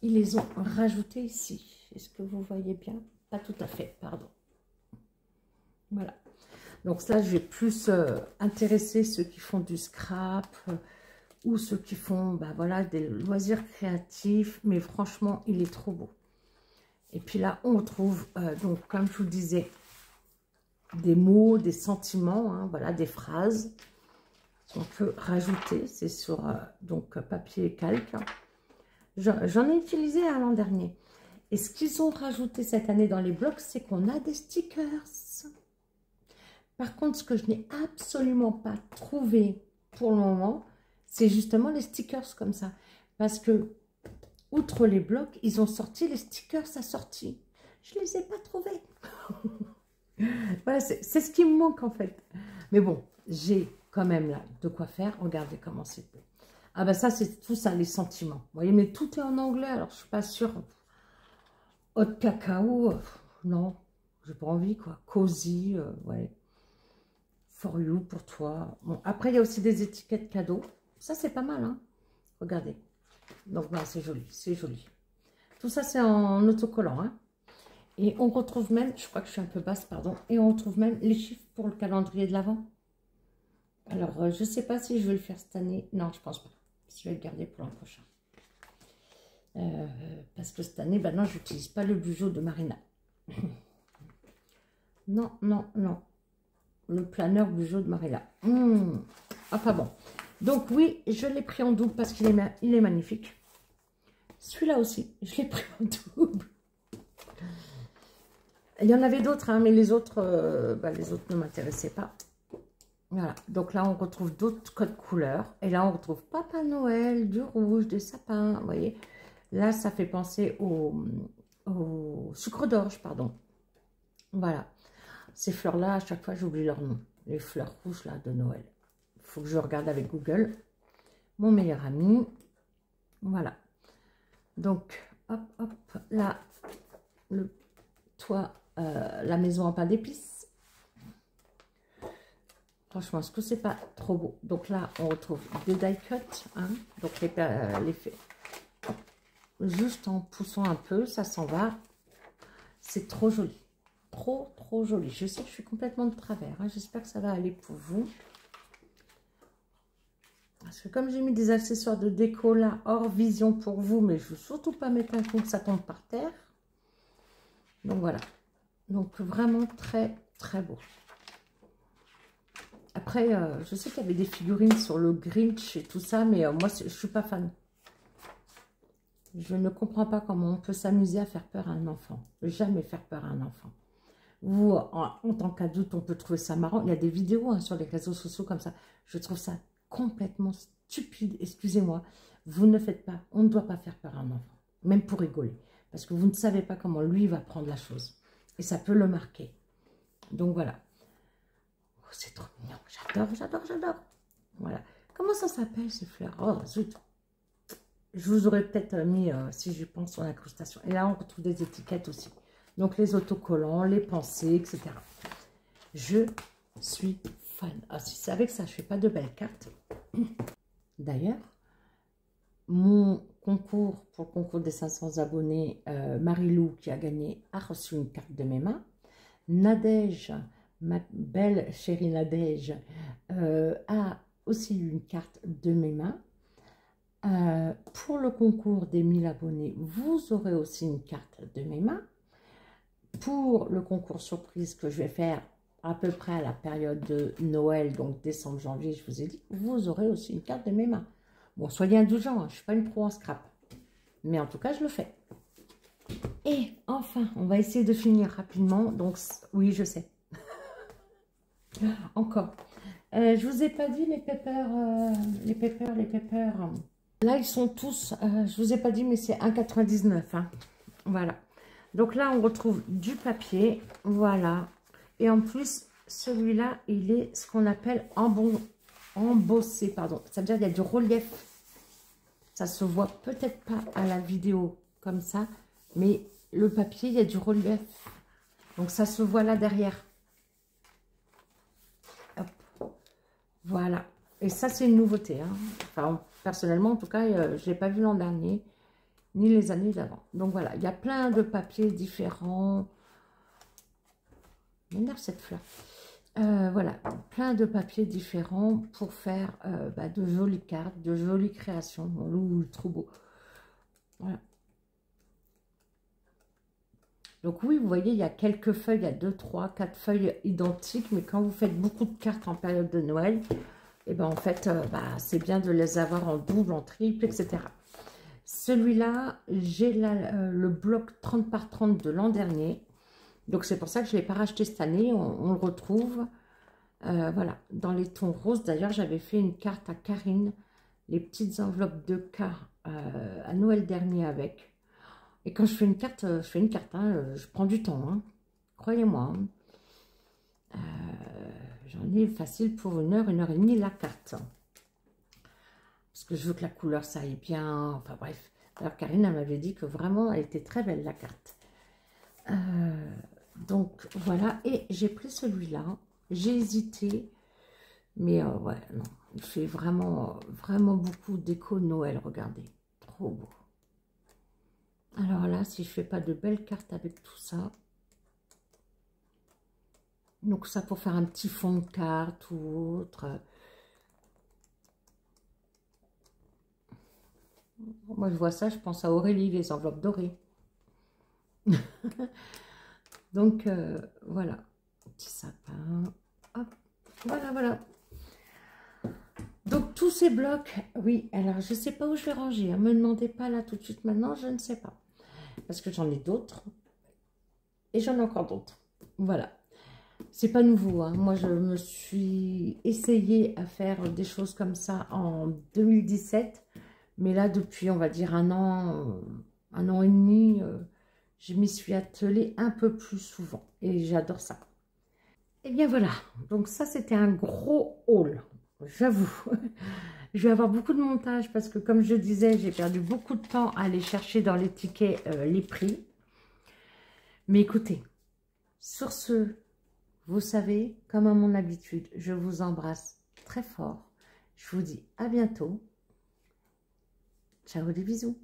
Speaker 1: ils les ont rajoutés ici. Est-ce que vous voyez bien? Pas tout à fait, pardon. Voilà. Donc ça, je vais plus intéresser ceux qui font du scrap ou ceux qui font voilà, des loisirs créatifs. Mais franchement, il est trop beau. Et puis là, on retrouve, donc comme je vous le disais, des mots, des sentiments, hein, voilà, des phrases. On peut rajouter, c'est sur papier et calque. J'en ai utilisé l'an dernier. Et ce qu'ils ont rajouté cette année dans les blocs, c'est qu'on a des stickers. Par contre, ce que je n'ai absolument pas trouvé pour le moment, c'est justement les stickers comme ça. Parce que, outre les blocs, ils ont sorti les stickers assortis. Je ne les ai pas trouvés. Voilà, c'est ce qui me manque en fait. Mais bon, j'ai quand même là de quoi faire. Regardez comment c'est beau. Ah ben ça, c'est tout ça, les sentiments. Vous voyez, mais tout est en anglais, alors je suis pas sûre. Hot cacao, non, j'ai pas envie quoi. Cozy, ouais. For you, pour toi. Bon, après, il y a aussi des étiquettes cadeaux. Ça, c'est pas mal, hein. Regardez. Donc, voilà, c'est joli, c'est joli. Tout ça, c'est en autocollant, hein. Et on retrouve même, je crois que je suis un peu basse, pardon, et on retrouve même les chiffres pour le calendrier de l'Avent. Alors, je ne sais pas si je vais le faire cette année. Non, je pense pas. Je vais le garder pour l'an prochain. Parce que cette année, non, je n'utilise pas le bijou de Marina. Non, non, non. Le planeur bijou de Marina. Enfin bon. Donc oui, je l'ai pris en double parce qu'il est magnifique. Celui-là aussi, je l'ai pris en double. Il y en avait d'autres, hein, mais les autres ne m'intéressaient pas. Voilà, donc là on retrouve d'autres codes couleurs. Et là on retrouve Papa Noël, du rouge, des sapins, vous voyez. Là ça fait penser au sucre d'orge, pardon. Voilà, ces fleurs-là, à chaque fois j'oublie leur nom. Les fleurs rouges là de Noël. Il faut que je regarde avec Google. Mon meilleur ami. Voilà. Donc, hop, hop, là, le toit, la maison en pain d'épices. Franchement, est-ce que c'est pas trop beau? Donc là, on retrouve des die cut, hein, donc les faits. Juste en poussant un peu, ça s'en va. C'est trop joli. Trop, trop joli. Je sais que je suis complètement de travers. Hein. J'espère que ça va aller pour vous. Parce que comme j'ai mis des accessoires de déco là, hors vision pour vous, mais je ne veux surtout pas mettre un coup que ça tombe par terre. Donc voilà. Donc vraiment très très beau. Après, je sais qu'il y avait des figurines sur le Grinch et tout ça, mais moi je suis pas fan. Je ne comprends pas comment on peut s'amuser à faire peur à un enfant. Jamais faire peur à un enfant. Vous, en tant qu'adulte, on peut trouver ça marrant. Il y a des vidéos hein, sur les réseaux sociaux comme ça. Je trouve ça complètement stupide. Excusez-moi. Vous ne faites pas, on ne doit pas faire peur à un enfant. Même pour rigoler. Parce que vous ne savez pas comment lui va prendre la chose. Et ça peut le marquer. Donc voilà. Oh, c'est trop mignon. J'adore, j'adore, j'adore. Voilà. Comment ça s'appelle ces fleurs? Oh, zut. Je vous aurais peut-être mis, si je pense, sur l'incrustation. Et là, on retrouve des étiquettes aussi. Donc, les autocollants, les pensées, etc. Je suis fan. Ah, si c'est avec ça, je ne fais pas de belles cartes. D'ailleurs, mon concours, pour le concours des 500 abonnés, Marilou, qui a gagné, a reçu une carte de mes mains. Nadège, ma belle chérie Nadège, a aussi eu une carte de mes mains. Pour le concours des 1000 abonnés, vous aurez aussi une carte de mes mains. Pour le concours surprise que je vais faire à peu près à la période de Noël, donc décembre, janvier, je vous ai dit, vous aurez aussi une carte de mes mains. Bon, soyez indulgents, hein, je ne suis pas une pro en scrap. Mais en tout cas, je le fais. Et enfin, on va essayer de finir rapidement. Donc, oui, je sais. Encore. Je vous ai pas dit les peppers, les peppers. Là, ils sont tous, je vous ai pas dit, mais c'est 1,99 €. Hein. Voilà. Donc là, on retrouve du papier. Voilà. Et en plus, celui-là, il est ce qu'on appelle embossé. Pardon. Ça veut dire qu'il y a du relief. Ça se voit peut-être pas à la vidéo comme ça. Mais le papier, il y a du relief. Donc ça se voit là derrière. Hop. Voilà. Et ça, c'est une nouveauté. Hein. Enfin, personnellement, en tout cas, je ne l'ai pas vu l'an dernier, ni les années d'avant. Donc voilà, il y a plein de papiers différents. M'énerve cette fleur. Voilà, plein de papiers différents pour faire de jolies cartes, de jolies créations. Bon, trop beau. Voilà. Donc oui, vous voyez, il y a quelques feuilles, il y a 2, 3, 4 feuilles identiques, mais quand vous faites beaucoup de cartes en période de Noël, et ben en fait, c'est bien de les avoir en double, en triple, etc. Celui-là, j'ai le bloc 30 par 30 de l'an dernier. Donc, c'est pour ça que je ne l'ai pas racheté cette année. On le retrouve, voilà, dans les tons roses. D'ailleurs, j'avais fait une carte à Karine, les petites enveloppes de cas à Noël dernier avec. Et quand je fais une carte, hein, je prends du temps, hein, croyez-moi. Hein. J'en ai facile pour 1 heure, 1 heure et demie la carte. Parce que je veux que la couleur, ça aille bien. Enfin bref. Alors Karine, elle m'avait dit que vraiment, elle était très belle la carte. Donc voilà. Et j'ai pris celui-là. J'ai hésité. Mais ouais, non. Il fait vraiment, vraiment beaucoup d'écho Noël. Regardez. Trop beau. Alors là, si je fais pas de belles cartes avec tout ça. Donc ça pour faire un petit fond de carte ou autre. Moi je vois ça, je pense à Aurélie, les enveloppes dorées. Donc voilà. Petit sapin. Hop. Voilà, voilà. Donc tous ces blocs, oui, alors je ne sais pas où je vais ranger. Ne me demandez pas là tout de suite maintenant, je ne sais pas. Parce que j'en ai d'autres. Et j'en ai encore d'autres. Voilà. C'est pas nouveau. Hein. Moi, je me suis essayé à faire des choses comme ça en 2017. Mais là, depuis, on va dire un an et demi, je m'y suis attelée un peu plus souvent. Et j'adore ça. Et bien voilà. Donc ça, c'était un gros haul. J'avoue. Je vais avoir beaucoup de montage parce que, comme je disais, j'ai perdu beaucoup de temps à aller chercher dans les tickets les prix. Mais écoutez, sur ce, vous savez, comme à mon habitude, je vous embrasse très fort. Je vous dis à bientôt. Ciao, des bisous.